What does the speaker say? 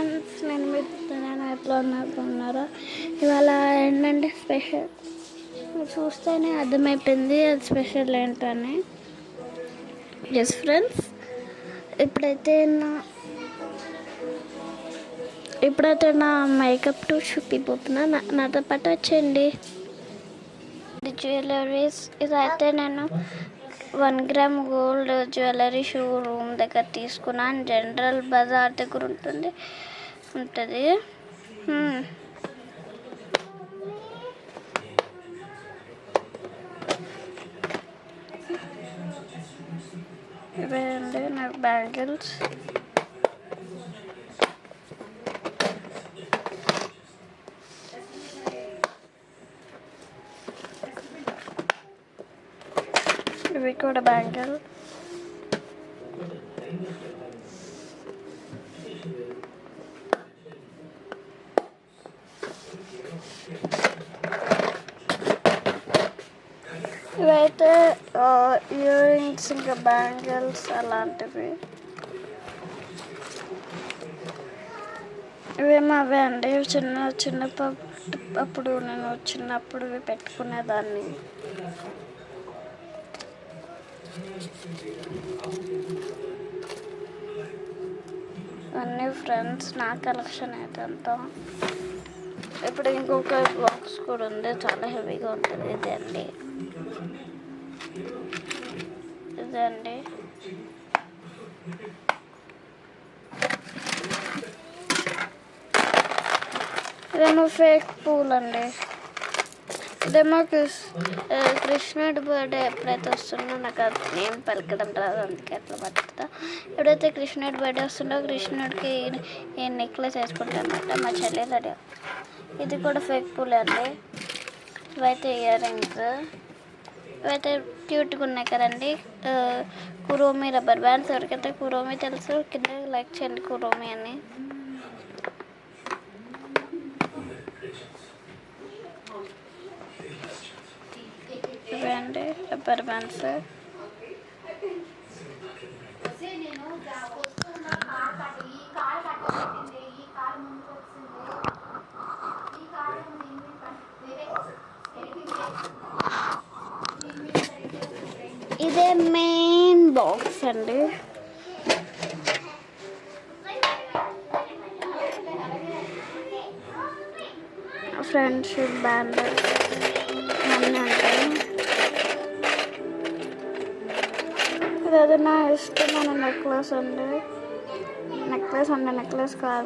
Friends, నేను ఎట్లా ఉన్నారో ఇవాళ ఏంటంటే స్పెషల్ చూస్తేనే అర్థమైపోయింది అది స్పెషల్ ఏంటని. ఎస్ ఫ్రెండ్స్, ఇప్పుడైతే నా మేకప్ టు చూపిపోతున్నా, నాతో పాటు వచ్చేయండి. జ్యువెలరీస్ ఇదైతే నేను 1 గ్రామ్ గోల్డ్ జ్యువెలరీ షోరూమ్ దగ్గర తీసుకున్నాను. జనరల్ బజార్ దగ్గర ఉంటుంది. ఇవే అండి నాకు బ్యాంగిల్స్. ఇవి కూడా బ్యాంగిల్. ఇవైతే ఇయర్ రింగ్స్, ఇంకా బ్యాంగిల్స్ అలాంటివి. ఇవేమో అవే అండి, చిన్నప్పుడు నేను చిన్నప్పుడు పెట్టుకునేదాన్ని. అన్నీ ఫ్రెండ్స్ నా కలెక్షన్ అయితే అంతా. ఇప్పుడు ఇంకొక బాక్స్ కూడా ఉంది, చాలా హెవీగా ఉంటుంది. ఇదే అండి ఇదేమో ఫేక్ పూలు అండి. ఇదేమో కృష్ణుడి బర్త్డే ఎప్పుడైతే వస్తుందో నాకు అది నేమ్ పలకడం రాదు, అందుకే అట్లా పడుతుందా. ఎప్పుడైతే కృష్ణుడి బర్త్డే వస్తుందో కృష్ణుడికి ఈ నెక్లెస్ వేసుకుంటాను అనమాట మా చెల్లి రెడీ. ఇది కూడా ఫేక్ పూలే అండి. ఇవైతే ఇయర్ రింగ్స్. ఇవైతే క్యూట్గా ఉన్నాయి కదండి. కురోమి రబ్బర్ బ్యాండ్స్. ఎవరికైతే కురోమి తెలుసు కింద లైక్ చేయండి కురోమి అని. ఇవే అండి రబ్బర్ బ్యాండ్స్. ఇదే మెయిన్ బాక్స్ అండి. ఫ్రెండ్షిప్ బ్యాండ్ అన్నీ ఉంటాయి. ఇదేదో నా ఇష్టమైన నెక్లెస్ అండి. నెక్లెస్ కాదు,